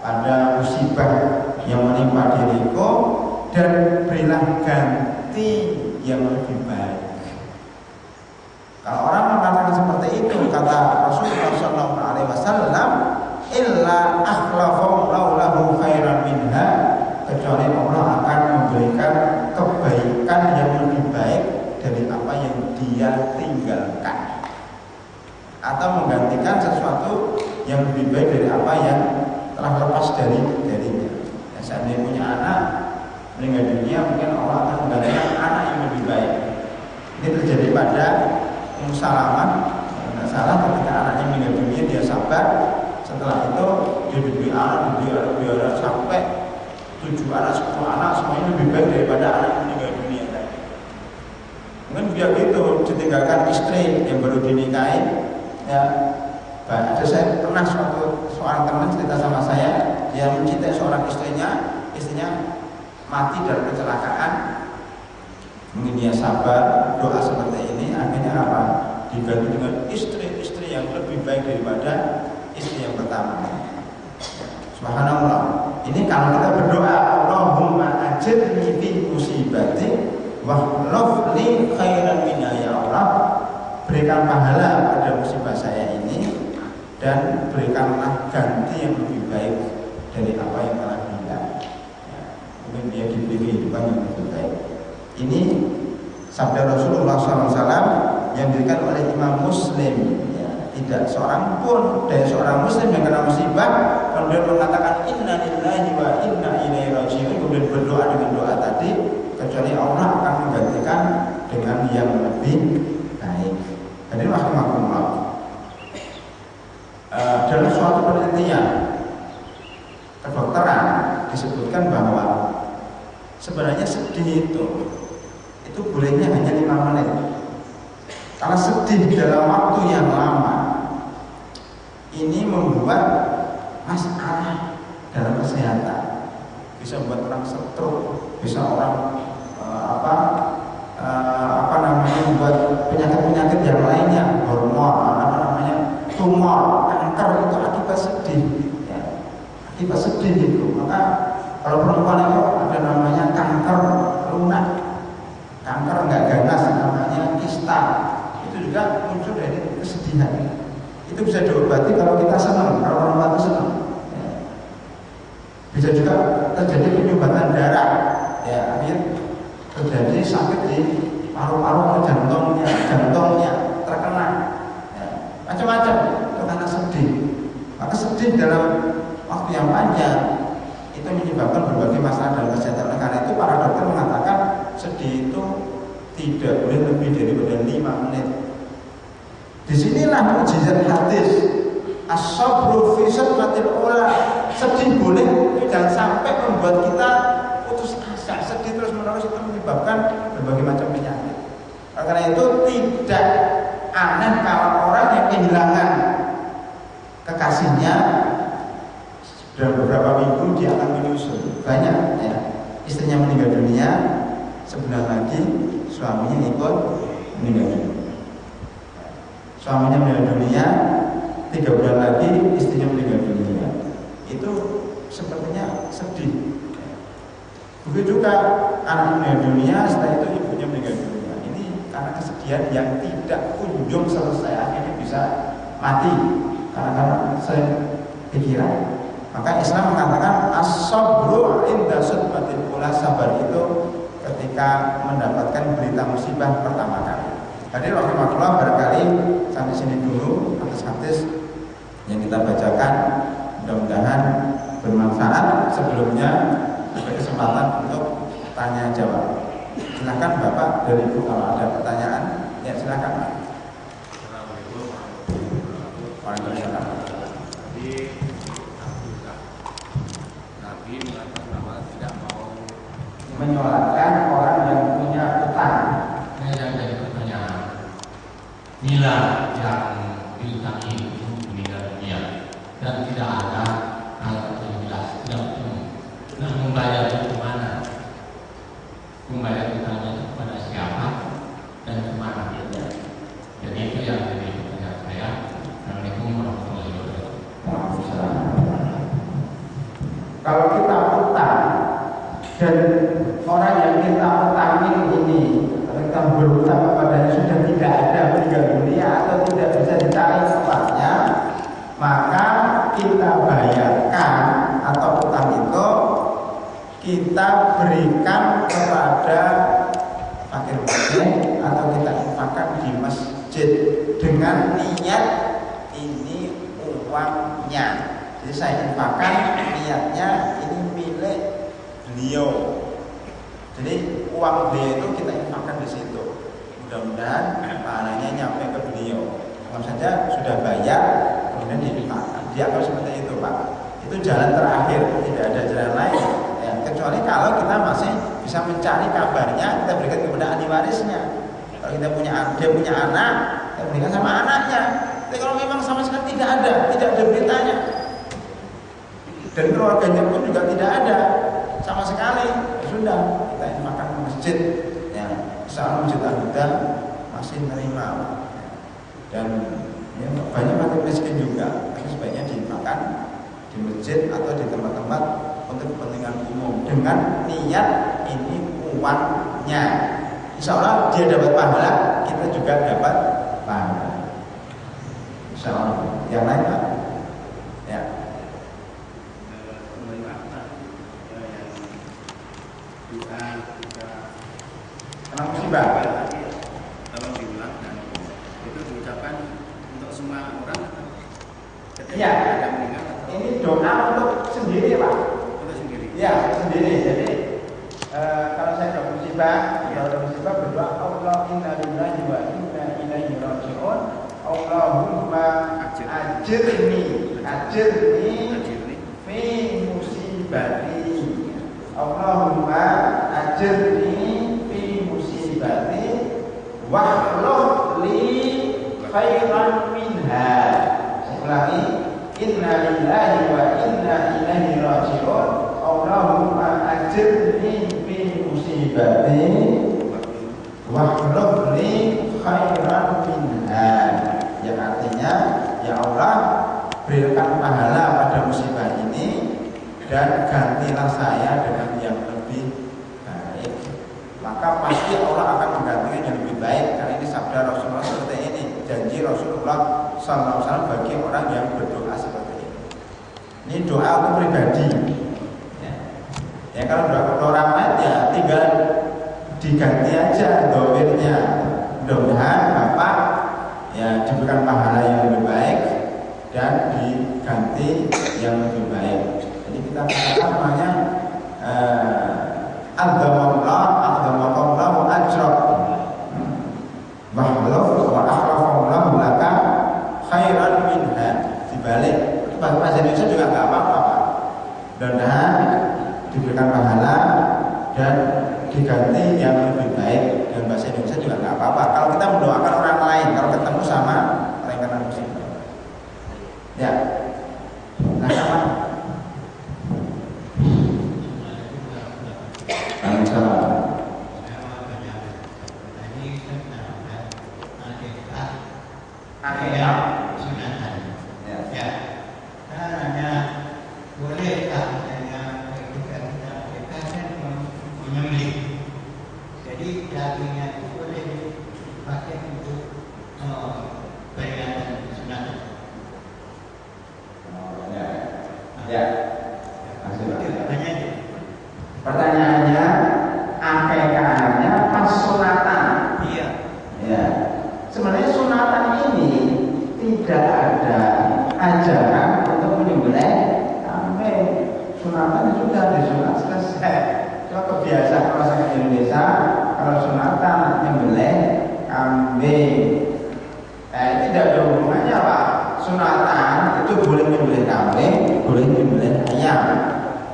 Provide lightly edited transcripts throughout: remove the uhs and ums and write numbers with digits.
pada musibah yang menimpa diriku, dan berilah ganti yang lebih baik. Kalau orang mengatakan seperti itu, kata Rasulullah SAW, illa akhlafum laulahu khairan minha, kecuali Allah akan memberikan kebaikan yang lebih baik dari apa yang dia tinggalkan, atau menggantikan sesuatu yang lebih baik dari apa yang telah lepas darinya. Ya, seandainya punya anak meninggal dunia, mungkin Allah akan menggantikan anak yang lebih baik. Ini terjadi pada Ummu Salamah, tidak salah, ketika anaknya meninggal dunia dia sabar. Setelah itu dia diberi anak sampai 7 anak, 10 anak, semuanya lebih baik daripada anak yang meninggal dunia tadi. Mungkin dia gitu, ditinggalkan istri yang baru dinikahi. Ya, ada saya pernah seorang teman cerita sama saya, dia mencintai seorang istrinya mati dalam kecelakaan. Mungkin dia sabar, doa seperti ini, akhirnya apa? Diganti dengan istri yang lebih baik daripada istri yang pertama. Subhanallah. Ini kalau kita berdoa, Allahumma ajirni fi musibati wakhluf li khairan minha, ya Allah, berikan pahala pada musibah saya ini dan berikanlah ganti yang lebih baik dari apa yang telah hilang. Ya, mungkin dia diberi kehidupan yang lebih baik. Ini sabda Rasulullah SAW yang diberikan oleh Imam Muslim. Tidak seorang pun dari seorang muslim yang kena musibah kemudian mengatakan inna lillahi wa inna ilaihi raji'un, kemudian berdoa dengan doa tadi, kecuali Allah akan menggantikan dengan yang lebih baik. Jadi rahimakumullah, dalam suatu penelitian kedokteran disebutkan bahwa sebenarnya sedih itu bolehnya hanya 5 menit. Kalau sedih dalam waktu yang lama, ini membuat masalah dalam kesehatan. Bisa membuat orang stroke, bisa orang membuat penyakit-penyakit yang lainnya, hormon, tumor, kanker, itu akibat sedih. Ya, akibat sedih itu. Maka kalau perempuan itu ada namanya kanker lunak, kanker nggak ganas, namanya kista. Juga muncul dari kesedihan. Itu bisa diobati kalau kita senang, kalau orang tua senang. Ya. Bisa juga terjadi penyumbatan darah, ya, akhirnya terjadi sakit di paru-paru atau jantungnya terkena, ya. Macam-macam itu karena sedih. Maka sedih dalam waktu yang panjang itu menyebabkan berbagai masalah dalam kesehatan. Karena itu para dokter mengatakan sedih itu tidak boleh lebih daripada 5 menit. Disinilah mukjizat hadis as-sabru fi sadmatil ula. Sedih boleh, jangan sampai membuat kita putus asa. Sedih terus menerus itu menyebabkan berbagai macam penyakit. Karena itu tidak aneh kalau orang yang kehilangan kekasihnya dalam beberapa minggu dia akan menyusul. Banyak ya, istrinya meninggal dunia, sebulan lagi suaminya ikut meninggal dunia. Suaminya meninggal dunia, 3 bulan lagi istrinya meninggal dunia. Itu sepertinya sedih. Begitu juga anak meninggal dunia, setelah itu ibunya meninggal dunia. Ini karena kesedihan yang tidak kunjung selesai, akhirnya bisa mati karena saya pikiran. Maka Islam mengatakan as-sabru inda sadmatil ula, sabar itu ketika mendapatkan berita musibah pertama kali. Jadi rahimahullah, barangkali sampai sini dulu hadis-hadis yang kita bacakan, mudah-mudahan bermanfaat. Sebelumnya ada kesempatan untuk tanya jawab. Silakan Bapak dan Ibu kalau ada pertanyaan, ya silakan. Assalamualaikum. Waalaikumsalam. Jadi Nabi mengatakan tidak mau menyolatkan orang yang punya utang. Saya jadi pertanyaan, bila yang diutangi itu meninggal dunia dan tidak ada alat yang jelas, tidak nah membayar itu kemana? Membayar utangnya itu kepada siapa dan kemana? Jadi itu yang jadi pertanyaan saya. Assalamualaikum warahmatullahi wabarakatuh. Kalau kita utang dan orang yang kita utangin ini, kalau kita berutang kepadanya sudah tidak ada, meninggal dunia atau tidak bisa dicari tempatnya, maka kita bayarkan atau utang itu kita berikan kepada fakir miskin atau kita infakkan di masjid dengan niat ini uangnya. Jadi saya infakkan niatnya ini milik beliau. Jadi uang beliau itu kita infakkan di situ. Mudah-mudahan pahalanya nyampe ke beliau. Kalau saja sudah bayar kemudian diinfakkan. Dia harus seperti itu, Pak. Itu jalan terakhir, tidak ada jalan lain. Ya, kecuali kalau kita masih bisa mencari kabarnya, kita berikan kepada ahli warisnya. Kalau dia punya anak, kita berikan sama anaknya. Tapi kalau memang sama sekali tidak ada beritanya, dan keluarganya pun juga tidak ada sama sekali, ya sudah kita infakkan ke masjid. Ya, insya masjid Al-Huda masih menerima. Dan ya, banyak fakir miskin juga, tapi sebaiknya diinfakkan di masjid atau di tempat-tempat untuk kepentingan umum dengan niat ini uangnya. Insya Allah dia dapat pahala, kita juga dapat pahala. Insya Allah. Yang lain Pak? Ya. Kalau musibah, tolong diulang dan itu diucapkan untuk semua orang. Iya. Ini doa untuk sendiri Pak. Untuk sendiri. Iya, sendiri. Jadi kalau saya ada musibah, berdoa Allah inna lillahi wa inna ilaihi raji'un. Allahumma ajirni fi musibati. Allahumma ajirni fi musibati wahlul li khairan minha. Saya ulangi, inna lillahi wa inna ilaihi raji'un. Allahumma ajirni fi musibati wahlul li khairan minha. Yang artinya, ya Allah, berikan pahala pada musibah ini dan gantilah saya dengan yang lebih baik. Maka pasti Allah akan menggantikan yang lebih baik. Karena ini sabda Rasulullah seperti ini, janji Rasulullah SAW bagi orang yang berdoa seperti ini. Ini doa untuk pribadi. Ya kalau doa untuk orang lain ya tinggal diganti aja doanya. Mudah-mudahan Bapak ya diberikan pahala yang lebih baik dan diganti yang lebih baik. Jadi kita katakan namanya adzamakallahu ajrak wa akhlafallahu laka khairan minha. Dibalik bahasa Indonesia juga nggak apa-apa Pak. Dan diberikan pahala dan diganti yang lebih baik. Dan bahasa Indonesia juga nggak apa-apa. Kalau kita mendoakan orang lain, kalau ketemu sama orang yang kena musibah. Ya. Nah, sama. Pertanyaannya, akekahnya pas sunatan? Iya. Ya. Sebenarnya sunatan ini tidak ada ajaran untuk menyembelih kambing. Sunatan sudah disunat selesai. Cuma kebiasaan masyarakat Indonesia kalau sunatan menyembelih kambing. Ini tidak ada hubungannya Pak. Sunatan itu boleh menyembelih kambing, boleh menyembelih ayam.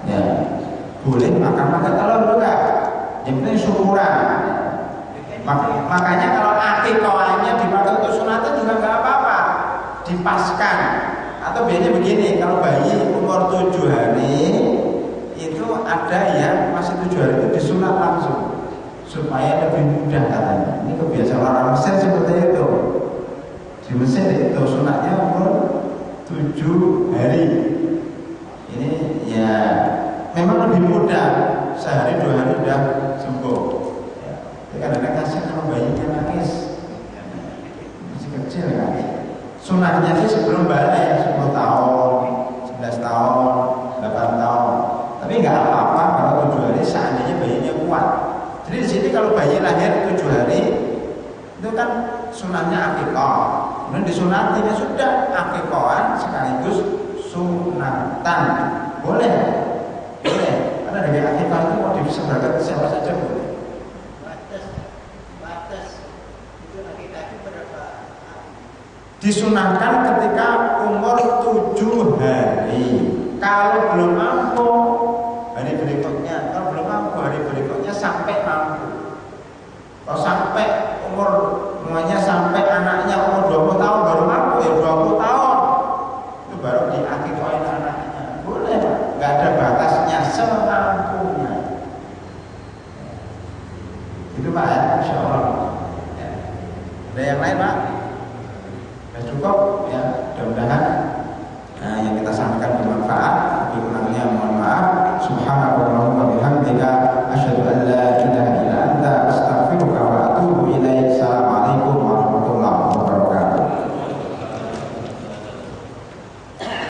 Ya. Boleh makan telur juga, yang penting syukuran. Makanya kalau akikahnya dipakai untuk sunatan juga nggak apa-apa, dipaskan. Atau biasanya begini, kalau bayi umur 7 hari itu ada yang masih 7 hari itu disunat langsung supaya lebih mudah katanya. Ini kebiasaan orang Mesir seperti itu. Di Mesir itu sunatnya umur 7 hari. Ini ya memang lebih mudah, sehari 2 hari sudah sembuh. Ya. Kadang-kadang kasihan kalau bayinya nangis, masih kecil kan. Sunahnya sih sebelum balik 10 tahun, 11 tahun, 8 tahun. Tapi nggak apa-apa kalau 7 hari seandainya bayinya kuat. Jadi di sini kalau bayi lahir 7 hari itu kan sunahnya akikah. Kemudian disunatinya sudah akikahan sekaligus sunatan. Boleh. Karena dari akikah itu mau disebarkan ke siapa saja boleh. Batas itu akikah itu berapa? Disunahkan ketika umur 7 hari. Kalau belum mampu hari berikutnya, kalau belum mampu hari berikutnya sampai mampu. Kalau sampai umur semuanya sampai anaknya umur 20 tahun baru mampu, ya 20 tahun itu baru diakikahin anaknya. Boleh, nggak ada batasnya, semampunya. Itu Pak ya, Insya Allah. Ya. Ada yang lain Pak? Sudah cukup ya, mudah-mudahan